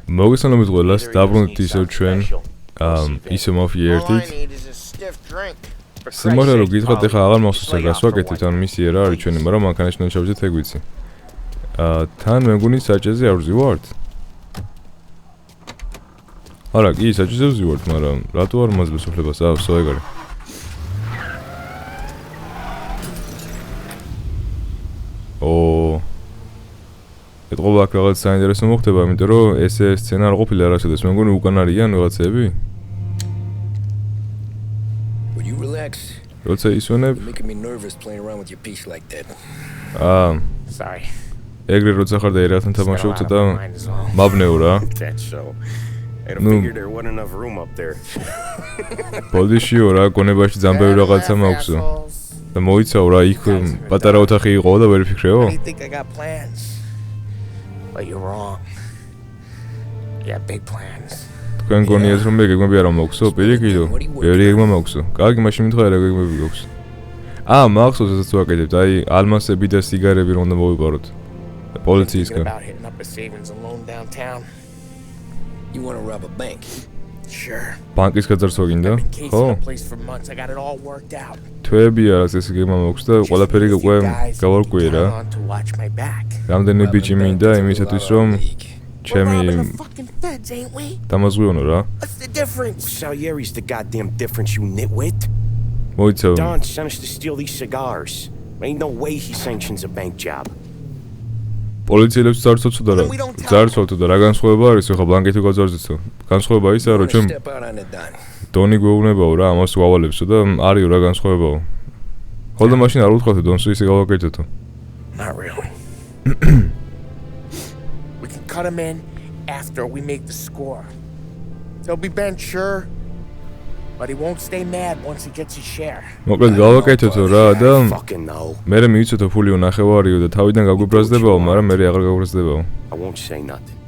მოგესალმებით ყველას, დაბრუნდით ისევ ჩვენ ისევ მაფია ერთით. სიმართლე რომ გითხრათ, ეხლა აღარ მახსოვს რა გასვაკეთებთ, ან მისი რა არის ჩვენი, მაგრამ მანქანაში უნდა ჩავზეთ, ეგ ვიცი. თან მე მგონი საჭეზე არ ვზივართ. არა, კი, საჭეზე ვზივართ, მაგრამ რატო არ მაძლევს უფლებას? სო ეგ არის. ეთყობა აქ რაღაც საინტერესო მოხდება, იმიტომ რომ ესე სცენა არ ყოფილა არასოდეს, მე მგონი უკან არიან ვიღაცები. როცა ისვენებ ეგრე როცა ხარ და ერასთან თამაშობ ცოტა მაბნეო რა. ბოდიშიო რა, გონებაში ძამბევი რაღაცა მაქვსო. და მოიცავ რა, იქ პატარა ოთახი იყო და ვერ ფიქრეო? But you're wrong. Yeah, big plans. თქვენ გონიათ რომ მე გეგმები არ მაქვსო, პირიქითო. ბევრი გეგმა მაქვსო. კარგი, მაშინ მითხარი რა გეგმები გვაქვს. მახსოვს ესაც ვაკეთებთ, აი, ალმასები და სიგარები რომ უნდა მოვიპაროთ. პოლიციისგან. You want to rob a bank? Sure. ბანკის გაძარცვა გინდა? ხო? თვეები არის ეს გეგმა მაქვს და ყველაფერი უკვე გავარკვიე რა. რამდენი ბიჭი მინდა იმისათვის რომ ჩემი დამაზღვიონო რა. Salieri's the goddamn difference, you nitwit. მოიცავ. Don sent us to steal these cigars. Ain't no way he sanctions a bank job. პოლიციელებს წარწოცო და რა. წარწოცო და რა განსხვავება არის ხო ბანკით უგაზარდისო. განსხვავება ისაა რომ ჩვენ დონი გვეუბნებაო რა, ამას ვავალებსო და არისო რა განსხვავებაო. ხოლმე მაშინ არ უთხოვთ დონს ისე გავაკეთეთო. Not really. We can cut him in after we make the score. He'll be bent, sure, but he won't stay mad once he gets his share. მოკლედ გავაკეთეთო რა და მე მივიცოდო ფულიო ნახევარიო და თავიდან გაგვიბრაზდებაო, მაგრამ მე აღარ გაგვიბრაზდებაო. I won't say nothing.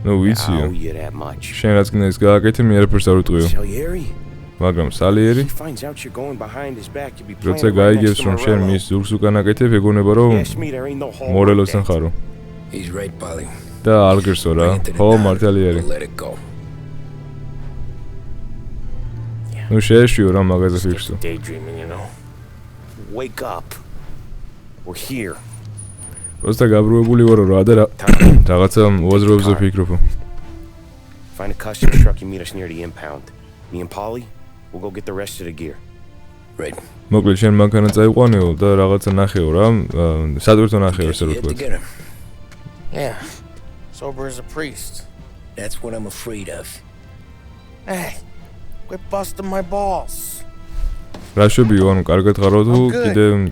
No ვიციო. much. შენ რაც გინდა ის გააკეთე, მე არაფერს არ ვიტყვიო. Salieri? მაგრამ სალიერი როცა გაიგებს რომ შენ მის ზურგს უკან აკეთებ, ეგონება რომ მორელოსთან ხარო. და არ გირსო რა, ხო მართალიერი. ნუ შეეშიო რა მაგაზე ფიქრსო. Wake up. We're here. როცა გაბრუებული ვარო რა და რაღაცა უაზროებზე ფიქრობო. Find a custom truck and meet us near the impound. Me and Polly, we'll go get the rest of the gear. Right. მოკლედ შენ მანქანა წაიყვანეო და რაღაცა ნახეო რა, სადურთო ნახეო ესე რომ ვთქვათ. Yeah. Sober as a priest. That's what I'm afraid of. Hey, quit busting my balls. რა შობიო, ანუ კარგად ხარო თუ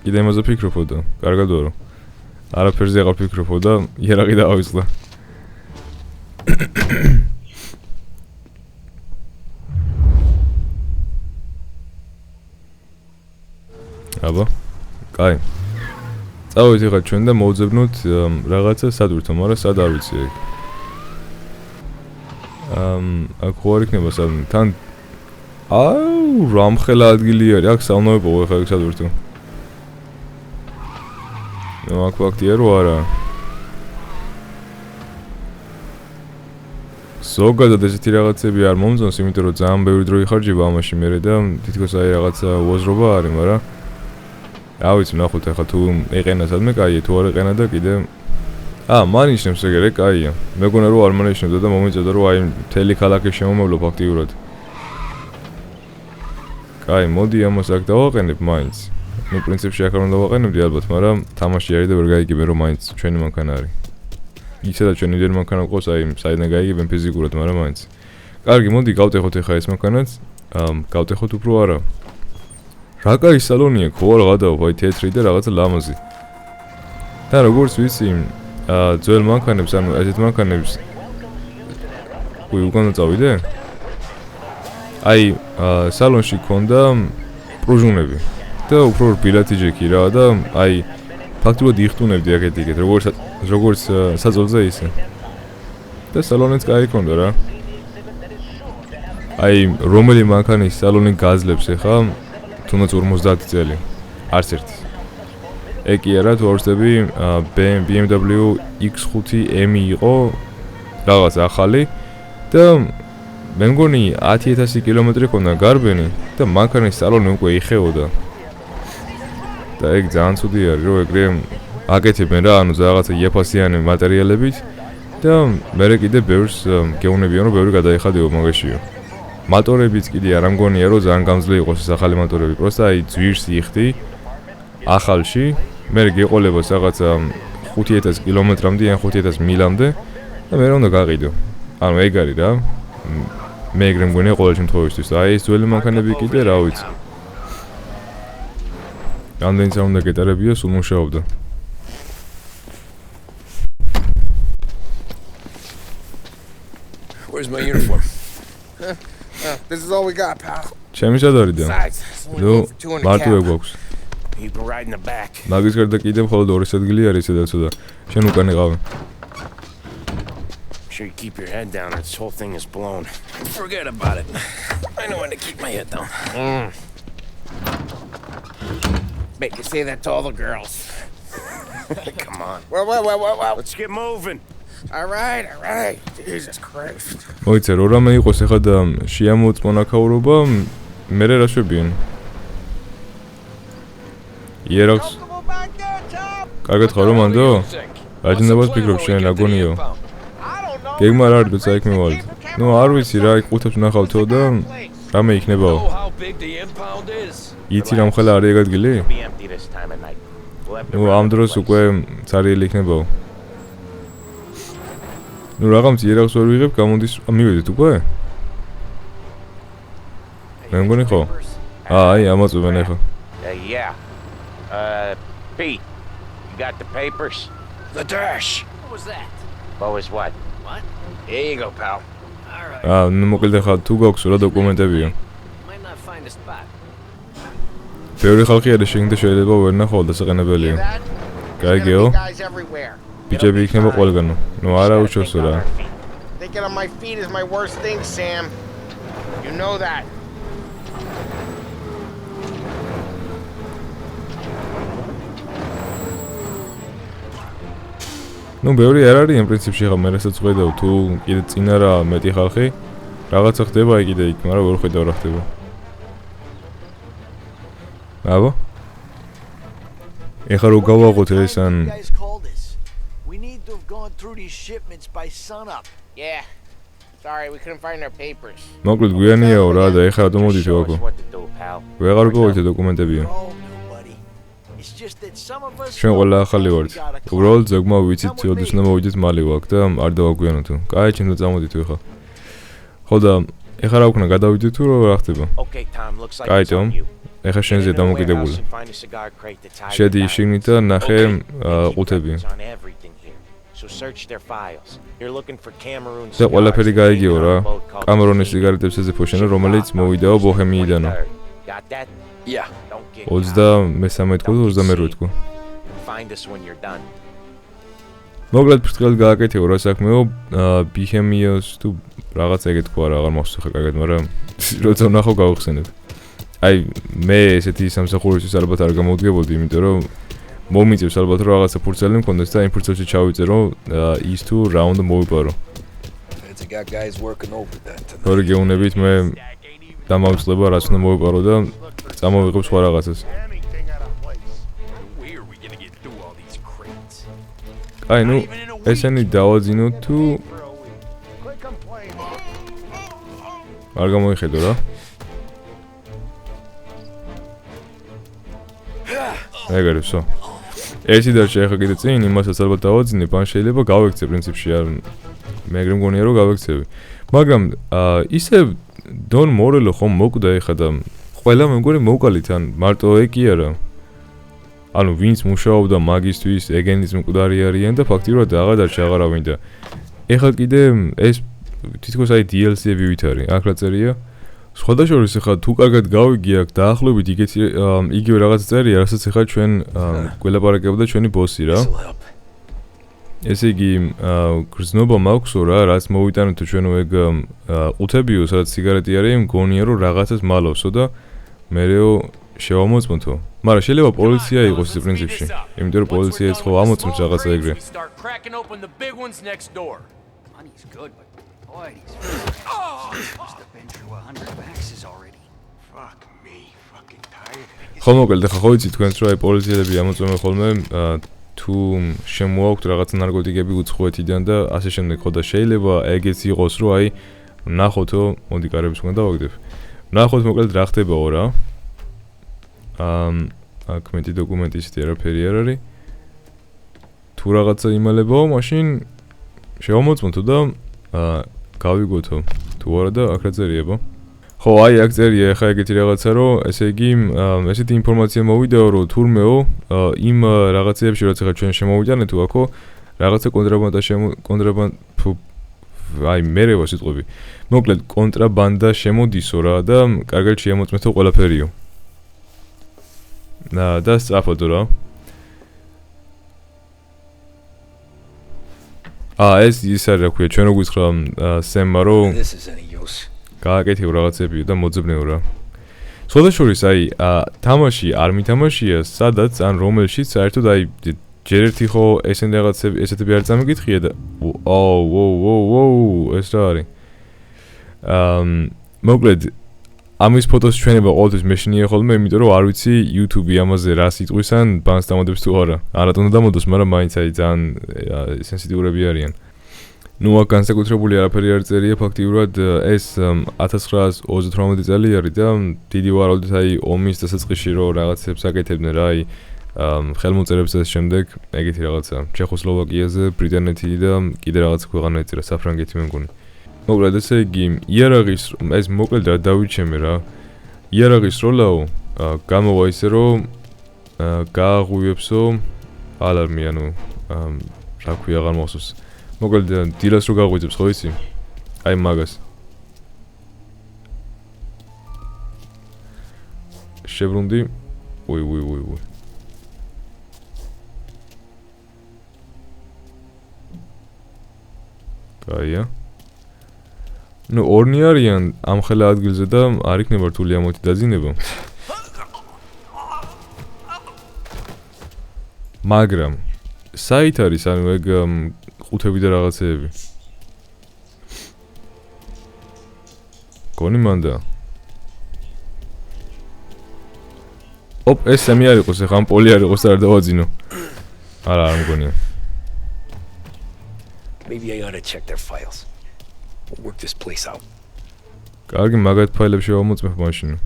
კიდე იმაზე ფიქრობო და კარგად ვარო. არაფერზე აღარ ფიქრობო და იარაღი დავიწყდა. აბა, კაი. წავედით ახლა ჩვენ და მოვძებნოთ რაღაცა სადურთო, მაგრამ სად არ ვიცი ეგ. აქ ხო არ იქნება სადმე, თან რამხელა ადგილი არის, აქ სალნოებო ახლა ეგ სადურთო. აქ ფაქტია რომ არა. ზოგადად ესეთი რაღაცები არ მომწონს, იმიტომ რომ ძალიან ბევრი დრო იხარჯება ამაში მერე და თითქოს აი რაღაცა უაზრობა არის, მაგრამ რა ვიცი, ნახოთ ახლა თუ ეყენა სადმე კაია, თუ არ ეყენა და კიდე მანიშნებს ეგრე, კაია. მეგონა რომ არ მანიშნებდა და მომიწევდა რომ აი მთელი ქალაქი შემომავლო ფაქტიურად. კაი, მოდი ამას აქ დავაყენებ მაინც. ნუ პრინციპში აქ არ უნდა დავაყენებდი ალბათ, მაგრამ თამაში არის და ვერ გაიგებენ რომ მაინც ჩვენი მანქანა არის. ისედაც ჩვენი ძველი მანქანა ყავს, აი საიდან გაიგებენ ფიზიკურად, მაგრამ მაინც. კარგი, მოდი გავტეხოთ ახლა ეს მანქანაც. გავტეხოთ უფრო არა. რა კაი სალონია, ხო რა გადავა, აი თეთრი და რაღაცა ლამაზი. და როგორც ვიცი, ძველ მანქანებს, ანუ ესეთ მანქანებს უკან წავიდე? აი, სალონში ქონდა პრუჟუნები და უფრო რბილათი ჯექი რა და აი ფაქტობრივად იხტუნებდი აქეთ-იქეთ, როგორც საძოლზე ისე. და სალონიც კაი ქონდა რა. აი, რომელი მანქანის სალონი გაძლებს ახლა თუნდაც 50 წელი. არც ერთი. ეგ კი არა, თუ არ ვწდები, BMW X5 M იყო რაღაც ახალი და მე მგონი 10000 კილომეტრი ქონდა გარბენი და მანქანის სალონი უკვე იხეოდა. და ეგ ძალიან ცუდი არის, რომ ეგრე აკეთებენ რა, ანუ რაღაცა იაფასიანი მატერიალებით და მერე კიდე ბევრს გეუნებიან, რომ ბევრი გადაიხადეო მაგაშიო. მატორებიც კიდე არ ამგონია, რომ ძალიან გამძლე იყოს ეს ახალი მატორები, პროსტა აი ძვირს იხდი ახალში, მერე გეყოლებას რაღაცა 5000 კილომეტრამდე ან 5000 მილამდე და მე რა უნდა გაყიდო. ანუ ეგ არის რა. მე ეგრე მგონია ყოველ შემთხვევაში. აი ეს ძველი მანქანები კიდე რა ვიცი. რამდენიც არ უნდა გეტარებია, სულ მუშაობდა. Where's my uniform? This is all we got, pal. ჩემი სად არის და? Besides, it's only ნუ room for 2 in the მარტო ეგ cab. გვაქვს. You can ride in the back. მაგის გარდა კიდე მხოლოდ 2 ადგილი არის სადაც და შენ უკან იყავი. Make sure you keep your head down or this whole thing is blown. Forget about it. I know when to keep my head down. Bet you say that to all the girls. Come on. Well. Let's get moving. All right. Jesus Christ. მოიცე რო რამე იყოს ახლა და შეამოწმონა ქაურობა, მე რა შვებიან. იეროქს. კარგად ხარ რომანდო? რაჯნებას ფიქრობ შენ რა გონიო? გეგმა რა არის საქმე ვალ. ნუ არ ვიცი რა, იქ ყუთებს ნახავთო და რამე იქნებაო. იცი რამ ხელა არის ეგ ადგილი? Be empty this time of night. We'll have to ნუ ამ დროს უკვე цаრიელი იქნებაო. ნუ რაღაც იეროქს ვერ ვიღებ, გამოდის მივედით უკვე? მე მგონი ხო? აი, ამოწმენ ახლა. Yeah. Pete, you got the papers? The dash. What was that? What was what? What? Here you go, pal. All right. ნუ მოკლედ ახლა თუ გაქვს რა დოკუმენტებია. Might not find a spot. ბევრი ხალხი არის შეგნდა შეიძლება ვერ ნახავ და საყენებელია. That? There's Gotta gonna go. be guys everywhere. ბიჭები იქნება ყველგანო. ნუ არა უჩვენსო რა. Thinking on my feet is my worst thing, Sam. You know that. ნუ ბევრი არ არის იმ პრინციპში ხა მე რასაც ხედავ თუ კიდე წინა რა მეტი ხალხი რაღაცა ხდება აი კიდე იქ, მაგრამ ვერ ხედავ რა ხდება. აბა? ეხლა რო გავაღოთ ეს ან You guys called us. We need to have gone through these shipments by sunup. Yeah. Sorry, we couldn't find our papers. მოკლედ გვიანიაო რა და ეხლა რა მოდით Show us ვაკო. what to do, pal. ვეღარ ვიპოვეთ დოკუმენტებია. We're all new, buddy. It's just that some of us ჩვენ ყველა ახალი ვართ. We gotta climb. უბრალოდ ზოგმა ვიცით Come with როდის me. უნდა მოვიდეთ მალე ვაკ და არ დავაგვიანოთ. კაი, ჩვენ და წამოდით ეხლა. ხო და ეხლა რა ვქნა გადავიდეთ თუ რა ხდება? Okay, Tom, looks like კაი it's on თომ. you. ეხლა შენზე Get into the დამოკიდებული. warehouse and find a cigar crate to tie შედი the შიგნით და ნახე Okay, and keep ყუთები. records on everything here. So search their files. You're looking for Cameroon და ყველაფერი cigars გაიგიო რა. on a boat called კამერონის King. სიგარეტებს ეძებო შენ რომელიც მოვიდაო ბოჰემიიდანო. Got that? Yeah. Don't get 23 თქო და 28 თქო. Find us when you're done. მოკლედ ფრთხილად გააკეთეო რა საქმეო ბიჰემიოს თუ რაღაც ეგეთ თქვა რა აღარ მახსოვს ხა კარგად, მაგრამ როცა ვნახო გავხსენებ. აი მე ესეთი სამსახურისთვის ალბათ არ გამოვდგებოდი, იმიტომ რომ მომიწევს ალბათ რომ რაღაცა ფურცელი მქონდეს და იმ ფურცელში ჩავიწერო ის თუ რა უნდა მოვიპარო. Fancy got guys working over that tonight. ორი გეუნებით მე დამავიწყდება რაც უნდა მოვიპარო და წამოვიღებ სხვა რაღაცას. Anything out of place. Where are we gonna get through all these crates? აი ნუ ესენი დავაძინო თუ Quit complaining. არ გამოიხედო რა. ეგრე ვსო. ერთი დარჩა ახლა კიდე წინ იმასაც ალბათ დავაძინებ, ან შეიძლება გავექცე პრინციპში არ მე ეგრე მგონია რომ გავექცევი. მაგრამ ისე დონ მორელო ხომ მოკვდა ახლა და ყველა მე მგონი მოვკალით ან მარტო ეგ კი არა. ანუ ვინც მუშაობდა მაგისტვის ეგენის მკვდარი არიან და ფაქტიურად აღარ დარჩა აღარავინ და ეხლა კიდე ეს თითქოს აი DLC-ები ვით არის. აქ რა წერია? სხვადასხვა ახლა თუ კარგად გავიგი აქ დაახლოებით იგივე რაღაც წერია, რასაც ახლა ჩვენ გველაპარაკებდა ჩვენი ბოსი რა. This'll help. ესე იგი გრძნობა მაქვსო რა, რაც მოვიტანოთ ჩვენო ეგ ყუთებიო, სადაც სიგარეტი არის, მგონია რომ რაღაცას მალავსო და მერეო შევამოწმოთო. მაგრამ შეიძლება პოლიცია იყოს ეს პრინციპში. იმიტომ რომ პოლიცია ეს ხო ამოწმს რაღაცა ეგრე. Start cracking open the big ones next door. Money's good, but boy, these must have been through 100 maxes already. Fuck me, fucking tired. ხო მოკლედ ახლა ხო იცი თქვენც რომ აი პოლიციელები ამოწმენ ხოლმე თუ შემოაქვთ რაღაცა ნარკოტიკები უცხოეთიდან და ასე შემდეგ ხო და შეიძლება ეგეც იყოს რომ აი ნახოთო მოდი კარებს თქვენ დავაგდებ ნახოთ მოკლედ რა ხდებაო რა აქ მეტი დოკუმენტი ისეთი არაფერი არ არის თუ რაღაცა იმალებაო მაშინ შევამოწმოთ და გავიგოთო თუ არა და აქ რა წერიებო ხო აი აქ წერია ახლა ეგეთი რაღაცა რომ ესე იგი ესეთი ინფორმაცია მოვიდაო რომ თურმეო იმ რაღაცეებში რაც ახლა ჩვენ შემოვიდანეთ თუ აქო რაღაცა აი მერევა სიტყვები მოკლედ კონტრაბანდა შემოდისო რა და კარგად შეამოწმეთო ყველაფერიო და სწრაფოდო რა ეს ის არის რა ქვია ჩვენ რო გვიხრა სემმა რომ გააკეთებ რაღაცები და მოძებნეო რა. სხვა შორის აი თამაში არ მითამაშია სადაც ან რომელშიც საერთოდ აი ჯერ ერთი ხო ესენი რაღაცები ესეთები არ წამიგითხია და ეს რა არის? მოკლედ ამის ფოტოს ჩვენება ყოველთვის მეშინია ხოლმე, იმიტომ რომ არ ვიცი YouTube-ი ამაზე რა სიტყვის ან ბანს დამოდებს თუ არა. არათუ უნდა დამოდოს, მაგრამ მაინც აი ძალიან სენსიტიურები არიან. ნუ აქ განსაკუთრებული არაფერი არ წერია ფაქტიურად ეს 1928 წელი არის და დიდი ვარაუდით აი ომის დასაწყისში რო რაღაცებს აკეთებდნენ რა აი ხელმოწერებს და შემდეგ ეგეთი რაღაცა ჩეხოსლოვაკიაზე ბრიტანეთი და კიდე რაღაც ქვეყანა ეწერა საფრანგეთი მე მგონი მოკლედ ესე იგი იარაღის ეს მოკლედ რა დავიჩემე რა იარაღის როლაო გამოვა ისე რომ გააღვივებსო ალარმი ანუ რა ქვია აღარ მოხსოვს მოკლედ დილას რო გაღვიძებს ხო იცი? აი მაგას. შევრუნდი. უი. კაია. ნუ ორნი არიან ამ ხელა ადგილზე და არ იქნება რთული ამოთი დაძინება. მაგრამ საით არის ანუ ეგ ყუთები და რაღაცეები. გონი მანდა. ეს სამი არ იყოს, ახლა ამ პოლი არ იყოს და არ დავაძინო. არა, არ მგონია. Maybe I ought to check their files. We'll work this place out. კარგი, მაგათ ფაილებს შევამოწმებ მაშინ.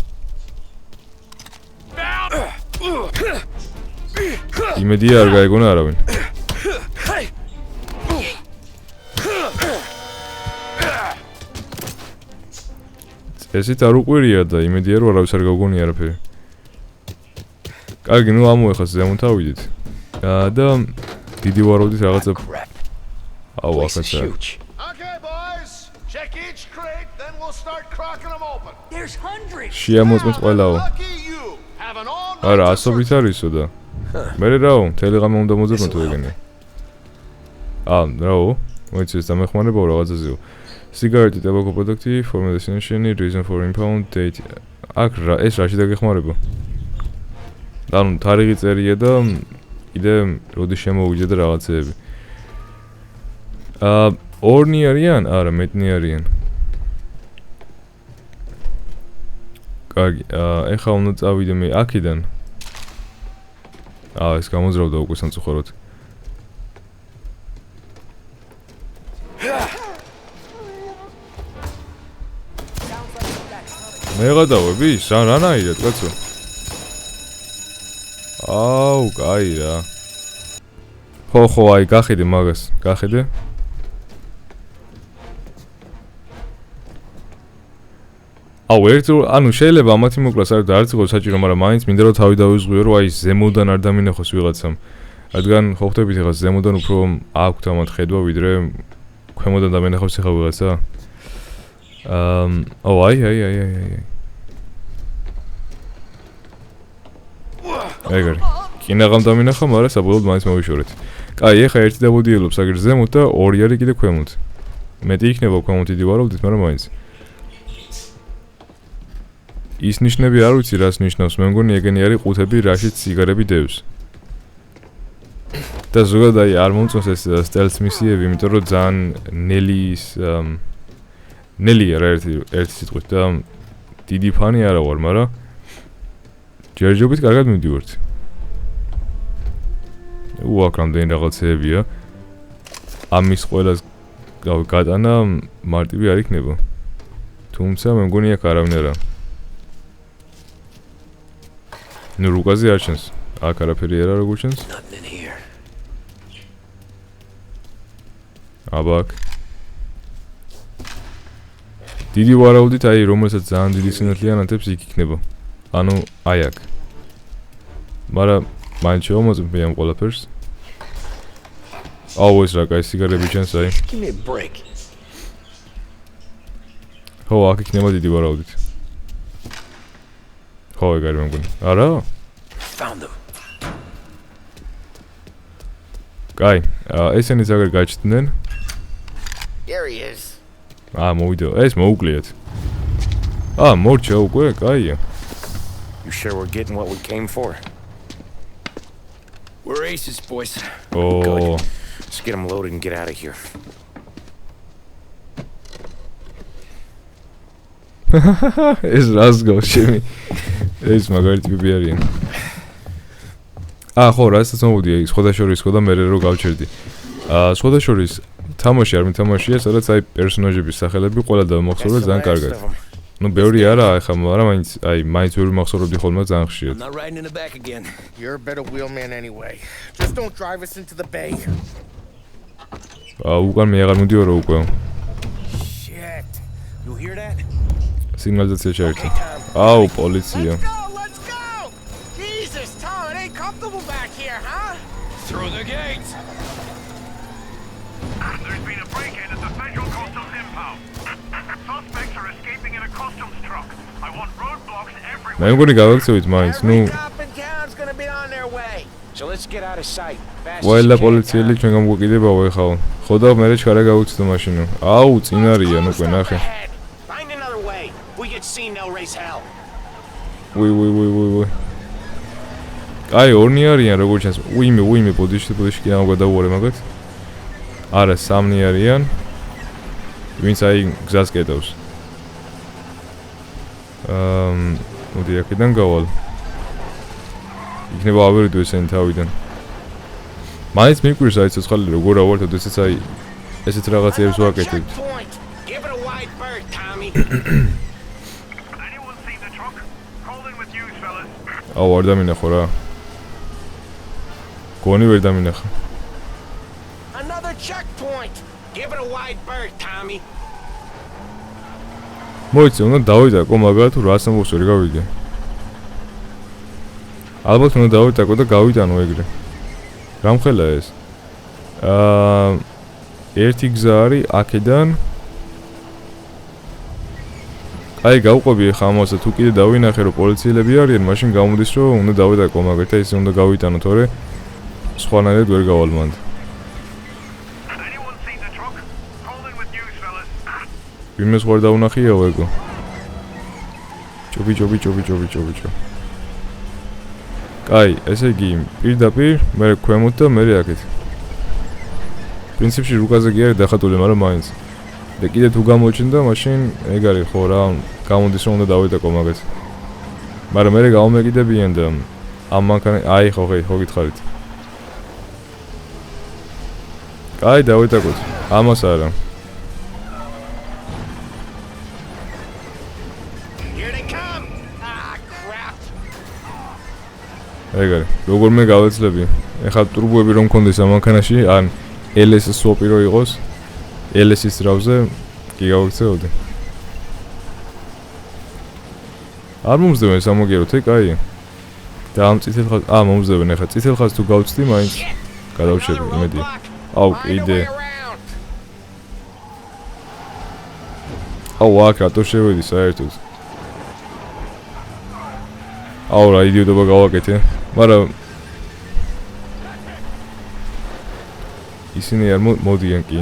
იმედია არ გაიგონა არავინ. ესეთ არ უყვირია და იმედია რომ არავის არ გავგონია არაფერი. კარგი, ნუ ამოეხა ზემოთ ავიდეთ. და დიდი ვარაუდით რაღაცა აუ ახაცა. Okay, boys. Check each crate, then we'll start cracking them open. There's hundreds. შეამოწმეთ ყველაო. Lucky you. Have an all არა, ასობით არისო და. მე რაო, მთელი ღამე უნდა მოძებნოთ ეგენი. რაო, მოიცეს დამეხმარებაო რაღაცაზეო. Cigarette tobacco product for destination reason for impound date. აქ ეს რაში დაგეხმარება? ანუ თარიღი წერია და კიდე როდის შემოვიდა და რაღაცეები. ორნი არიან? არა, მეტნი არიან. კარგი, ეხლა უნდა წავიდე მე აქედან. ეს გამოძრავდა უკვე სამწუხაროდ. მე გადავები? რანაირად, კაცო? აუ, კაი რა. ხო, აი, გახედე მაგას, გახედე. ანუ შეიძლება ამათი მოკლას არ არც იყო საჭირო, მაგრამ მაინც მინდა რომ თავი დავიზღვიო, რომ აი ზემოდან არ დამინახოს ვიღაცამ. რადგან ხო ხვდებით ახლა ზემოდან უფრო აქვთ ამათ ხედვა, ვიდრე ქვემოდან დამინახოს ახლა ვიღაცა. აი. ეგარი. კინაღამ დამინახა, მაგრამ საბოლოოდ მაინც მოვიშორეთ. კაი, ეხა ერთი დაბოდიელობს აგერ ზემოთ და ორი არის კიდე ქვემოთ. მეტი იქნება ქვემოთ დიდი ვარაუდით, მაგრამ მაინც. ის ნიშნები არ ვიცი რას ნიშნავს, მე მგონი ეგენი არის ყუთები, რაშიც სიგარები დევს. და ზოგადად აი არ მომწონს ეს stealth მისიები, იმიტომ რომ ძალიან ნელი არა ერთი სიტყვით და დიდი ფანი არა ვარ, მაგრამ ჯერჯერობით კარგად მივდივართ. აქ რამდენი რაღაცეებია. ამის ყველას გატანა მარტივი არ იქნება. თუმცა მე მგონი აქ არავინ არა. ნუ რუკაზე არ ჩანს. აქ არაფერი არა როგორ ჩანს? Nothing in here. აბაკ. დიდი ვარაუდით აი რომელსაც ძალიან დიდი სინათლე ანათებს იქ იქნება. ანუ აი აქ. მაგრამ მაინც შევამოწმებ ამ ყველაფერს. აუ ეს რა კაი სიგარები ჩანს აი. Give me a break. ხო, აქ იქნება დიდი ვარაუდით. ხო, ეგ არის მე მგონი. არა? Found them. კაი, ესენი ზაგერ გაჩნდნენ. Here he is. მოვიდა. ეს მოუკვლიათ. მორჩა უკვე, კაია. You sure we're getting what we came for? We're aces, boys. Oh. Let's get them loaded and get out of here. ეს რას გავშემი? ეს მაგარი ტიპი არიან. ხო, რასაც მომდია, სხვადასხვა ხო და მე რო გავჩერდი. სხვადასხვა თამაში არ მითამაშია, სადაც აი პერსონაჟების სახელები ყველა დავმახსოვრე ძალიან კარგად. ნუ ბევრი არა, ეხლა მაგრამ მაინც ვერ მახსოვრობდი ხოლმე ძალიან ხშირად. I'm not riding in the back again. You're a better wheelman anyway. Just don't drive us into the bay. უკან მე აღარ მივდივარო უკვე. Shit. You hear that? სიგნალიზაცია შეერთდა. პოლიცია. Let's go! Jesus, Tom, it ain't comfortable back here, huh? Through the gates. There's been a break-in at the Federal Customs impound. Suspects are escaping in a customs truck. I want roadblocks everywhere. მე მგონი გავაქცევით მაინც, ნუ Every cop in town's gonna be on their way. So let's get out of sight. ყველა პოლიციელი ჩვენ გამგვეკიდებაო ეხლა. ხო და მე ჩქარა გავუცდო მაშინო. წინ არიან უკვე ნახე. Find another way. We get seen, they'll raise hell. ვი. აი ორნი არიან როგორ ჩანს. უიმე ბოდიში კი გამგვადაუარე მაგათ. არა, სამნი არიან. ვინც აი გზას კეტავს. მოდი აქედან გავალ. იქნება ავერიდო ესენი თავიდან. მაინც მიკვირს აი ცოცხალი როგორ ავართ, ოდესაც აი ესეთ რაღაცებს ვაკეთებთ. Give it a wide berth, Tommy. Anyone seen the truck? Call in with news, fellas. არ დამინახო რა. გონი ვერ დამინახა. Another checkpoint. Give it a wide berth, Tommy. მოიცე, უნდა დავიდაკო, მაგრამ თუ რას ამბობს ვერ გავიგე. ალბათ უნდა დავიდაკო და გავიტანო ეგრე. რამხელა ეს? ერთი გზა არის აქედან. აი გავყვები ხა ამასა თუ კიდე დავინახე რომ პოლიციელები არიან, მაშინ გამოდის რომ უნდა დავიდაკო, მაგრამ და ისე უნდა გავიტანო, თორე სხვანაირად ვერ გავალ მანდ. Anyone seen the truck? Call in with news, fellas. ვინმეს ვარ დაუნახიაო ეგო. ჭობი. კაი, ესე იგი, პირდაპირ, მე ქვემოთ და მე აქეთ. პრინციპში რუკაზე კი არის დახატული, მაგრამ მაინც. და კიდე თუ გამოჩნდა, მაშინ ეგ არის ხო რა, გამოდის რომ უნდა დავიდაკო მაგას. მაგრამ მე გავამეკიდებიან და ამ მანქანა, აი ხო გითხარით. კაი, დავიდაკოთ. ამას არა. Here they come. Crap. ეგ არის. როგორ მე გავეცლები? ეხლა ტურბოები რომ მქონდეს ამ მანქანაში, ან LS სვოპი რო იყოს, LS-ის რავზე კი გავიქცეოდი. არ მომზდევენ სამოგიეროთ, კაი. და ამ წითელ ხაზს, მომზდევენ ეხლა წითელ ხაზს თუ გავწდი, მაინც გადავშები, იმედი. კიდე. აქ რატო შევედი საერთოდ? რა იდიოტობა გავაკეთე, მაგრამ ისინი არ მოდიან კი.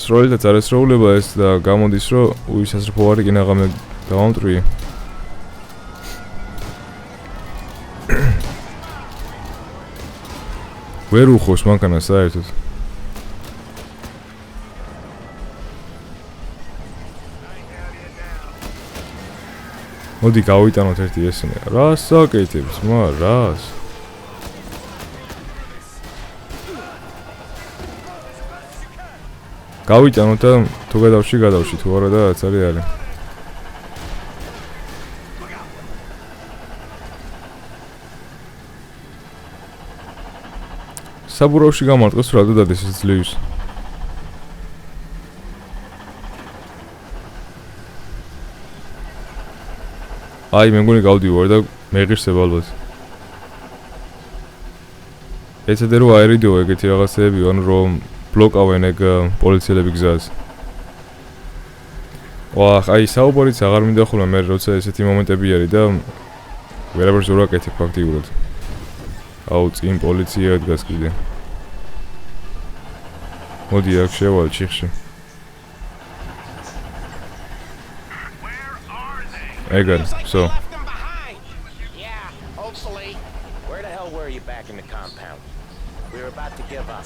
სროლითაც არასროულება ეს და გამოდის რომ უისასრფო არ იქნა ღამე დავამტვრიე. ვერ უხოს მანქანა საერთოდ. მოდი გავიტანოთ ერთი ესენი. რას საკეთებს, რას? გავიტანოთ და თუ გადავში თუ არა და რაც არის. საბურავში გამარტყეს რადო დადეს ეს ძლივს. აი მე მგონი გავდივარ და მეღირსებ ალბათ. ეცადე რომ აერიდო ეგეთი რაღაცეები ან რომ ბლოკავენ ეგ პოლიციელები გზას. ვახ, აი საუბარიც აღარ მინდა ხოლმე მე როცა ესეთი მომენტები არის და ვერაფერს ვერ ვაკეთებ ფაქტიურად. აუ წინ პოლიცია დგას კიდე. მოდი აქ შევალ ჩიხში. ეგარ, so. Yeah, hopefully. Where the hell were you back in the compound? We were about to give up.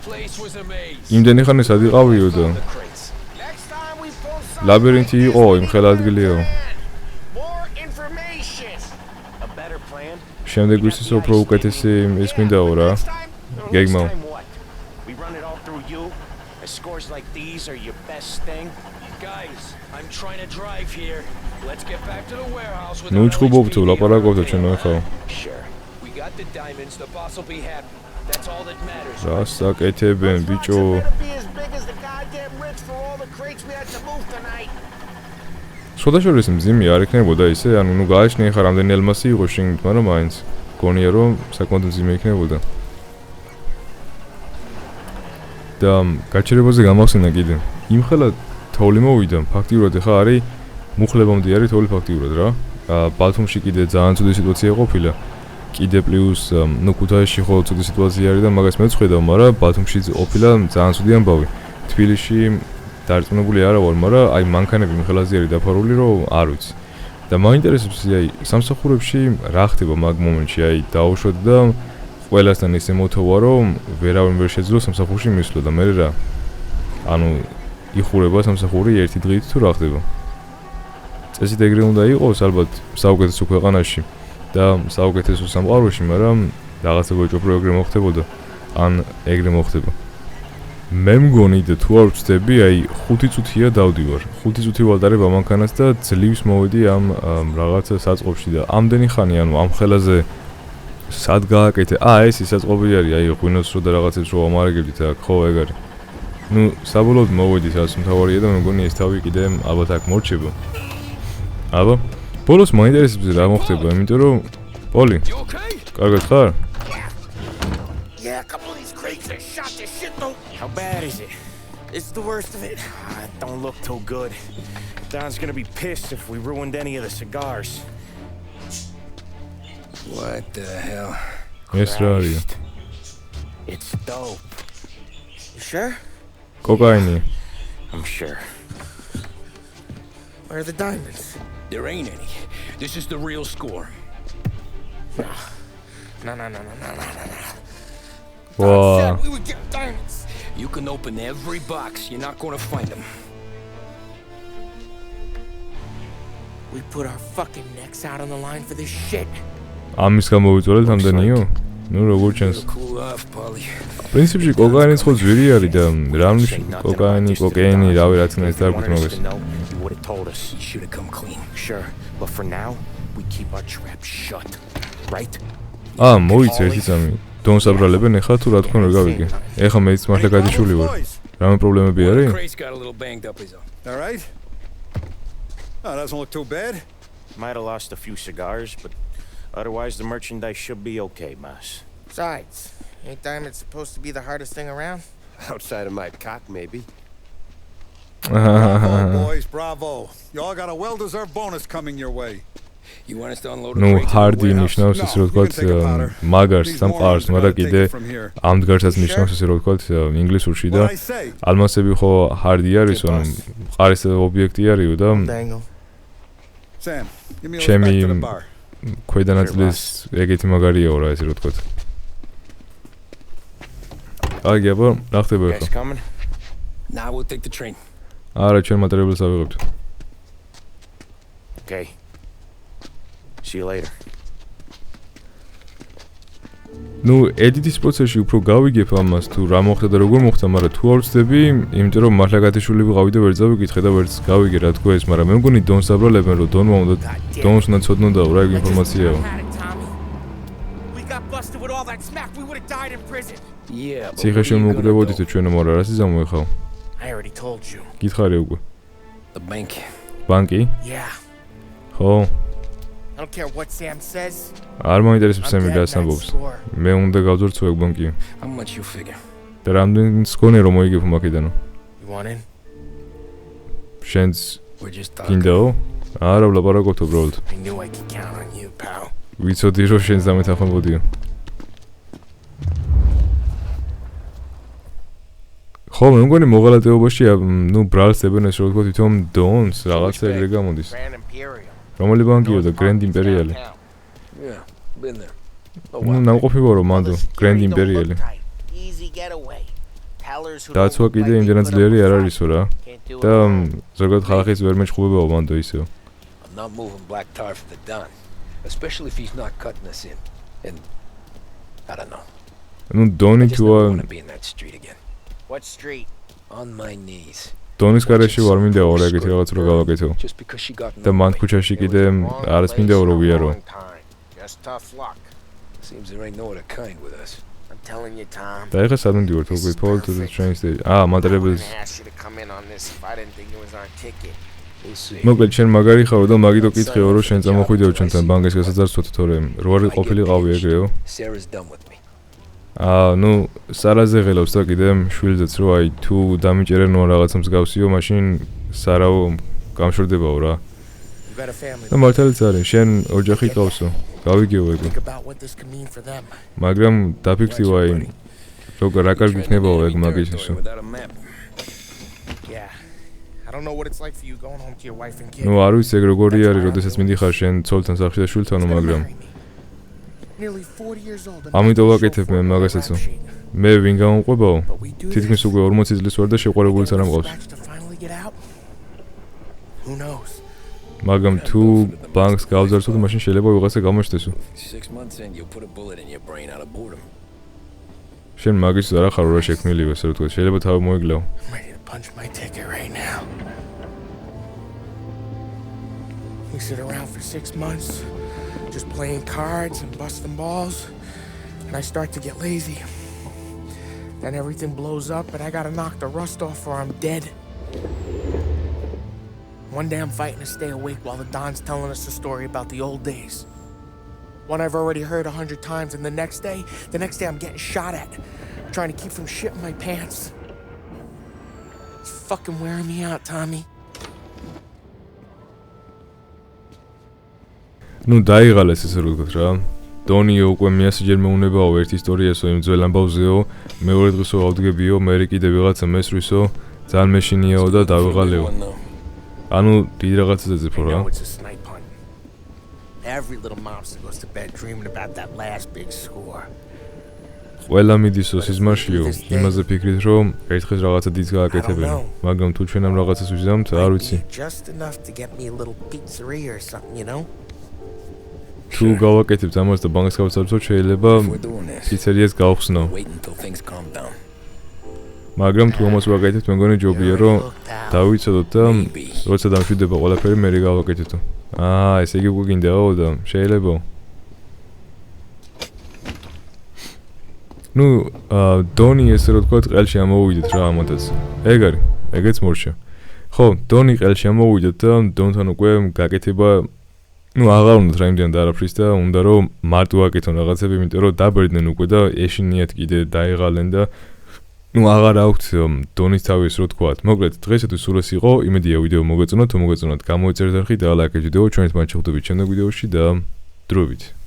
Place was a maze. იმდენი ხანი სად იყავიო და The crates. Next time we pull something. ლაბირინთი იყო იმ ხელადგილიო. More information. A better plan? შემდეგ ვისთვის უფრო უკეთესი ის მინდაო რა. გეგმა. Next time what? We run it all through you? And scores like these are your best thing? Guys, I'm trying to drive here. Let's get back to the warehouse with ნუ ჭუბობთ ლაპარაკობთ ჩვენ ახლა. Sure. We got the diamonds, the boss will be happy. That's all that matters. რას საკეთებენ ბიჭო? Better be as big as the goddamn rich for all the crates we had to move tonight. შედაშორის მძიმე არ იქნებოდა ისე, ანუ ნუ გააჩნია ხარ რამდენი ელმასი იყო შიგნით, მაგრამ მაინც გონია რომ საკმაოდ მძიმე იქნებოდა. და გაჩერებაზე გამახსენა კიდე. იმხელა თოვლი მოვიდა, ფაქტიურად ახლა არის მუხლებამდე არის თოვლი ფაქტიურად რა. ბათუმში კიდე ძალიან ცუდი სიტუაცია ყოფილა. კიდე პლუს ნუ ქუთაისში ხო ცუდი სიტუაცია არის და მაგას მეც ხედავ, მაგრამ ბათუმში ყოფილა ძალიან ცუდი ამბავი. თბილისში დარწმუნებული არა ვარ, მაგრამ აი მანქანები იმხელაზე არის დაფარული, რომ არ ვიცი. და მაინტერესებს აი სამსახურებში რა ხდება მაგ მომენტში, აი დაუშვათ და ყველასთან ისე მოთოვა, რომ ვერავინ ვერ შეძლო სამსახურში მისვლა და მე რა. ანუ იხურება სამსახური ერთი დღით თუ რა ხდება. წესით ეგრე უნდა იყოს ალბათ საუკეთესო ქვეყანაში და საუკეთესო სამყაროში, მაგრამ რაღაცა გვეჭობ რომ ეგრე მოხდებოდა, ან ეგრე მოხდება. მე მგონი და თუ არ ვწდები, აი 5 წუთია დავდივარ. 5 წუთი ვალდარებ ამანქანას და ძლივს მოვედი ამ რაღაცა საწყობში და ამდენი ხანი, ანუ ამ ხელაზე სად გააკეთე? ეს საწყობი არის, აი ღვინოს რო და რაღაცებს რო ამარაგებდით აქ, ხო ეგ არის. ნუ საბოლოოდ მოვედი სადაც მთავარია და მე მგონი ეს თავი კიდე ალბათ აქ მორჩება. აბა, ბოლოს მაინტერესებს რა მოხდება, იმიტომ რომ პოლი, You okay? კარგად ხარ? Yeah, a couple of these crates are shot to shit though. How bad is it? It's the worst of it. It don't look too good. Don's gonna be pissed if we ruined any of the cigars. What the hell? ეს რა არის? It's dope. You sure? კოკაინი. I'm sure. Where are the diamonds? There ain't any. This is the real score. No. ვა, Said we would get diamonds. You can open every box. You're not going to find them. We put our fucking necks out on the line for this shit. ამის გამოვიწვალეთ ამდენიო? ნუ როგორ ჩანს? Cool off, Polly. პრინციპში კოკაინიც ხო ძვირი არის და რა კოკაინი, კოკეინი, რავი რაც უნდა ეს დარგვით Wanted us მოგეს. to know, you would have told us. You should have come clean. Sure, but for now, we keep our trap shut. Right? მოიცა ერთი წამი. დონს აბრალებენ ეხლა თუ რა თქმა უნდა გავიგე. ეხლა მეც მართლა გადიშული ვარ. რამე პრობლემები არის? Crate's got a little banged up, is all. All right. Oh, doesn't look too bad. Might have lost a few cigars, but otherwise the merchandise should be okay, Mas. Besides, ain't diamonds supposed to be the hardest thing around? Outside of my cock, maybe. Bravo, boys, bravo. You all got a well-deserved bonus coming your way. You want us to unload ნუ hard-ი ნიშნავს ესე რომ ვთქვათ მაგარს სამყაროს, მაგრამ კიდე ამდგარსაც ნიშნავს ესე რომ ვთქვათ ინგლისურში და ალმასები ხო hard-ი არის, ანუ მყარის ობიექტი არისო და ჩემი ქვედანაწილის ეგეთი მაგარიაო რა ესე რომ ვთქვათ. აგი აბა, რა ხდება ახლა? Now we'll take the train. არა, ჩვენ მატერიალებს ავიღებთ. Okay. See you later. ნუ ედიტის პროცესში უფრო გავიგებ ამას თუ რა მოხდა და როგორ მოხდა, მაგრამ თუ არ ვწდები, იმიტომ რომ მართლა გათიშული ვიყავი და ვერ წავიკითხე და ვერც გავიგე რა თქვა ეს, მაგრამ მე მგონი დონს აბრალებენ, რომ დონმა უნდა დონს უნდა ცოდნოდაო რა ეგ ინფორმაციაო. ციხეში მოვკვდებოდით ჩვენო მორა რა სიზამო ეხავ? I already told you. გითხარი უკვე. The bank. ბანკი? Yeah. ხო. I don't care what Sam says. არ მოინტერესებს სამი რას ამბობს. მე უნდა გავძორცო ეგ ბანკი. How much you figure? და რამდენს გქონე რომ მოიგებ მაკედანო? You want in? შენს We're just talking. გინდაო? არა, ვლაპარაკობთ უბრალოდ. I knew I could count on you, pal. ვიცოდი რომ შენს დამეთანხმებოდიო. ხო, მე მგონი მოღალატეობაში, ნუ ბრალს ებენ ეს რო ვთქვა თვითონ დონს რაღაცა ეგრე გამოდის. რომელი ბანკიო და Grand Imperial? Yeah, been there. ნუ ნამყოფი ვარო მანდო, Grand Imperial. Easy getaway. Tellers who დაცვა კიდე იმდენად ძლიერი არ არისო რა. და ზოგადად ხალხის ვერ მეჭხუბებაო მანდო ისეო. I'm not moving black tar for the Don, especially if he's not cutting us in. And I don't know. ნუ დონი თუ want to be in that street again. What street? On my knees. დონის გარეშე ვარ მინდაო რა ეგეთი რაღაც რო გავაკეთო. Just because she got და მან ქუჩაში კიდე არის მინდაო რო ვიარო. Just tough luck. Seems there ain't no other kind with us. I'm telling you, Tom. და ეხა სად მივდივართ უკვე Paul to the train station. მატერიალებს. I asked you to come in on this if I didn't think it was our ticket. We'll see. მოკლედ შენ მაგარი ხარო და მაგითო კითხეო რომ შენ წამოხვიდეო ჩვენთან ბანკის გასაძარცვად თორემ რო არ ყოფილიყავი ეგრეო. Sarah's done with me. ნუ სარაზე ღელავს და კიდე შვილზეც რო აი თუ დამიჭერენ ნუ რაღაცა მსგავსიო, მაშინ სარაო გამშორდებაო რა. და მართალიც არის, შენ ოჯახი ყავსო, გავიგეო ეგ. მაგრამ დაფიქრდი აი როგორ რა კარგი იქნებაო ეგ მაგისო. ნუ არ ვიცი ეგ როგორი არის, როდესაც მიდიხარ შენ ცოლთან სახში და შვილთანო, მაგრამ ამიტომ ვაკეთებ მე მაგასაც. მე ვინ გამომყვებაო? თითქმის უკვე 40 წლის ვარ და შეყვარებულიც არ ამყავს. მაგრამ თუ ბანკს გავძარცვო და მაშინ შეიძლება ვიღაცა გამოჩნდესო. 6 months in you'll put a bullet in your brain out of boredom. შენ მაგის არა ხარ რა შექმნილი ესე რომ თქვა, შეიძლება თავი მოიგლაო. Punch my ticket right now. We sit around for 6 months, just playing cards and busting balls, and I start to get lazy. Then everything blows up, and I gotta knock the rust off or I'm dead. One day I'm fighting to stay awake while the Don's telling us a story about the old days. One I've already heard 100 times, and the next day I'm getting shot at, trying to keep from shitting my pants. It's fucking wearing me out, Tommy. ნუ დაიღალეს ესე რომ ვთქვათ რა. დონიო უკვე მეასჯერ მეუნებაო ერთ ისტორიასო იმ ძველ ამბავზეო, მეორე დღესო ავდგებიო, მე კიდე ვიღაცა მესვრისო, ძალიან მეშინიაო და დავიღალეო. ანუ დიდ რაღაცაზე ძებო რა. Every little mobster goes to bed dreaming about that last big score. ყველა მიდისო სიზმარშიო, იმაზე ფიქრით რომ ერთხელ რაღაცა დიდს გააკეთებენ, მაგრამ თუ ჩვენ ამ რაღაცას ვიზამთ, არ ვიცი. Just enough to get me a little pizzeria or something, you know? თუ გავაკეთებთ ამას და ბანკს გავწარცოთ, შეიძლება პიცერიას გავხსნო. მაგრამ თუ ამას ვაკეთებთ, მე მგონი ჯობია რომ დავიცოდოთ და როცა დამშვიდება ყველაფერი მე გავაკეთეთო. ესე იგი უკვე გინდაო და შეიძლება. ნუ დონი ესე რომ თქვა ყელში ამოვიდეთ რა ამათაც. ეგ არის, ეგეც მორჩა. ხო, დონი ყელში ამოვიდეთ და დონთან უკვე გაკეთება ნუ აღარ უნდა რა იმდენ და არაფრის და უნდა რომ მარტო აკეთონ რაღაცები, იმიტომ რომ დაბერდნენ უკვე და ეშინიათ კიდე დაიღალენ და ну აღარ აქვთ დონის თავის რო თქვათ. მოკლედ დღესთვის სულ ეს იყო. იმედია ვიდეო მოგეწონათ, თუ მოგეწონათ გამოიწერეთ არხი და ლაიქეთ ვიდეო. ჩვენით მათ შეხვდებით შემდეგ ვიდეოში და დროებით.